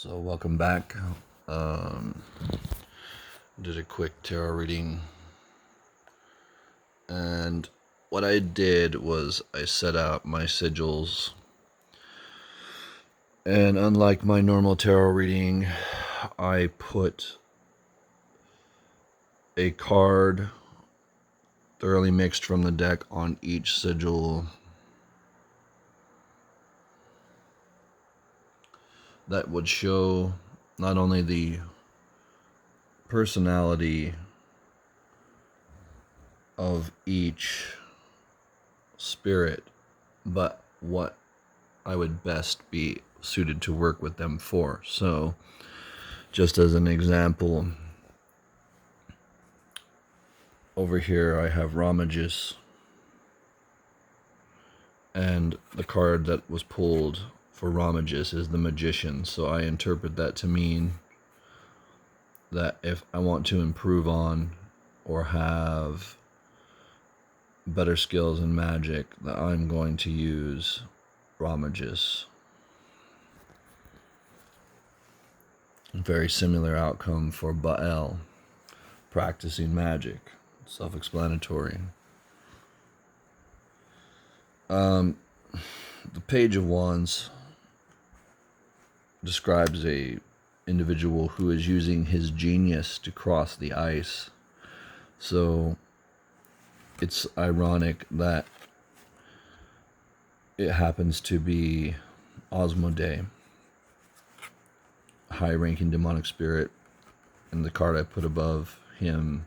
So welcome back. Um, did a quick tarot reading, and what I did was I set out my sigils, and unlike my normal tarot reading, I put a card thoroughly mixed from the deck on each sigil that would show not only the personality of each spirit, but what I would best be suited to work with them for. So, just as an example, over here I have Ramajus, and the card that was pulled for Ramajus is the Magician. So I interpret that to mean that if I want to improve on or have better skills in magic, that I'm going to use Ramajus. Very similar outcome for Baal, practicing magic. Self-explanatory. The Page of Wands describes a individual who is using his genius to cross the ice. So it's ironic that it happens to be Asmodee, high-ranking demonic spirit, and the card I put above him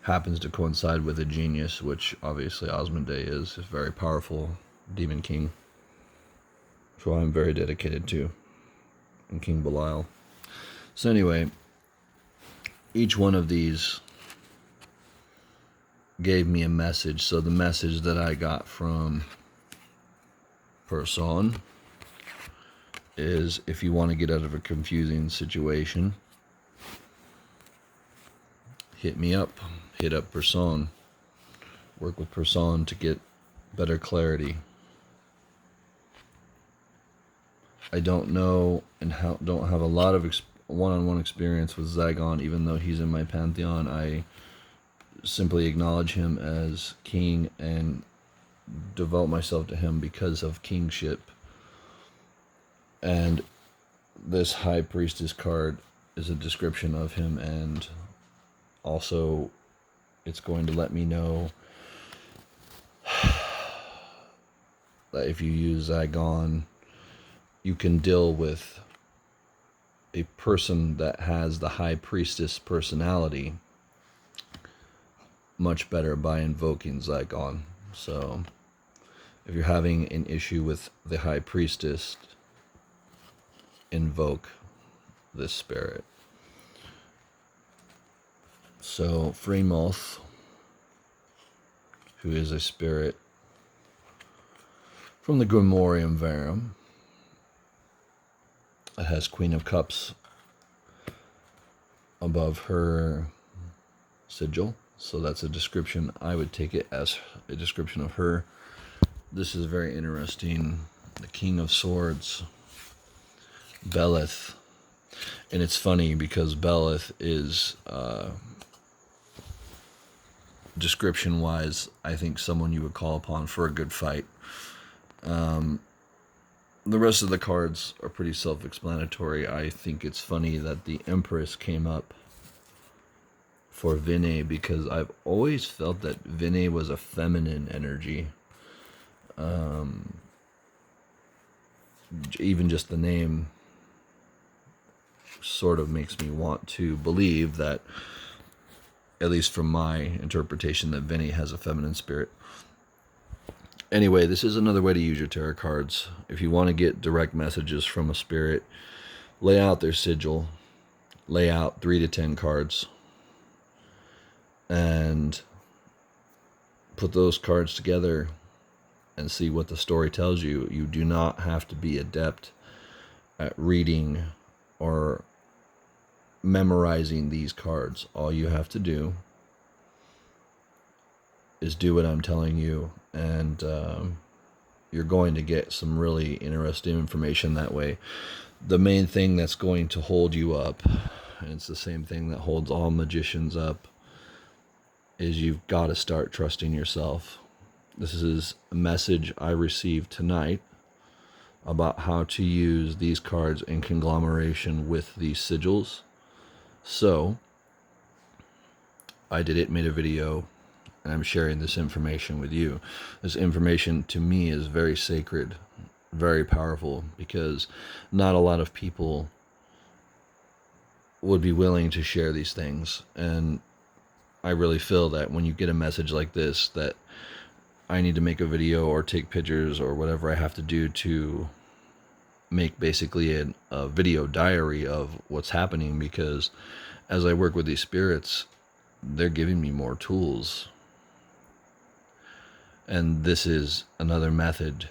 happens to coincide with a genius, which obviously Asmodee is a very powerful demon king, who I'm very dedicated to, and King Belial. So anyway, each one of these gave me a message. So the message that I got from Person is, if you want to get out of a confusing situation, hit me up. Hit up Person. Work with Person to get better clarity. I don't know and don't have a lot of one-on-one experience with Zagon, even though he's in my pantheon. I simply acknowledge him as king and devote myself to him because of kingship. And this High Priestess card is a description of him, and also it's going to let me know that if you use Zagon, you can deal with a person that has the High Priestess personality much better by invoking Zagon. So if you're having an issue with the High Priestess, invoke this spirit. So Freemoth, who is a spirit from the Grimorium Verum, it has Queen of Cups above her sigil. So that's a description. I would take it as a description of her. This is very interesting. The King of Swords, Belith. And it's funny because Belith is, description-wise, I think someone you would call upon for a good fight. The rest of the cards are pretty self-explanatory. I think it's funny that the Empress came up for Vinay, because I've always felt that Vinay was a feminine energy. Even just the name sort of makes me want to believe that, at least from my interpretation, that Vinny has a feminine spirit. Anyway, this is another way to use your tarot cards. If you want to get direct messages from a spirit, lay out their sigil, lay out 3 to 10 cards, and put those cards together and see what the story tells you. You do not have to be adept at reading or memorizing these cards. All you have to do is do what I'm telling you, and you're going to get some really interesting information that way. The main thing that's going to hold you up, and it's the same thing that holds all magicians up, is you've got to start trusting yourself. This is a message I received tonight about how to use these cards in conglomeration with these sigils. So I made a video, and I'm sharing this information with you. This information to me is very sacred, very powerful, because not a lot of people would be willing to share these things. And I really feel that when you get a message like this, that I need to make a video or take pictures or whatever I have to do to make basically a video diary of what's happening, because as I work with these spirits, they're giving me more tools. And this is another method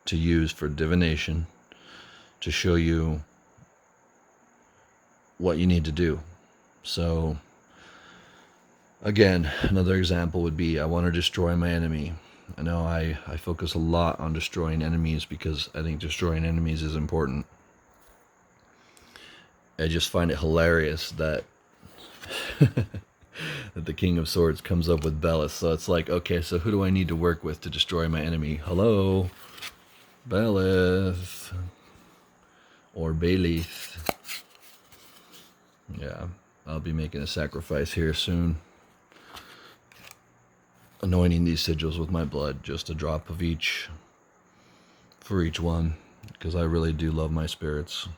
to use for divination, to show you what you need to do. So again, another example would be, I want to destroy my enemy. I know I focus a lot on destroying enemies because I think destroying enemies is important. I just find it hilarious that that the King of Swords comes up with Bellis. So it's like, okay, so who do I need to work with to destroy my enemy? Hello, Bellis or Bailith. Yeah, I'll be making a sacrifice here soon, anointing these sigils with my blood, just a drop of each for each one, because I really do love my spirits.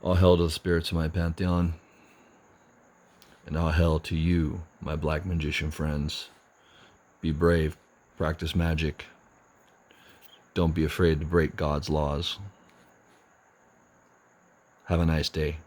All hail to the spirits of my pantheon, and all hail to you, my black magician friends. Be brave, practice magic. Don't be afraid to break God's laws. Have a nice day.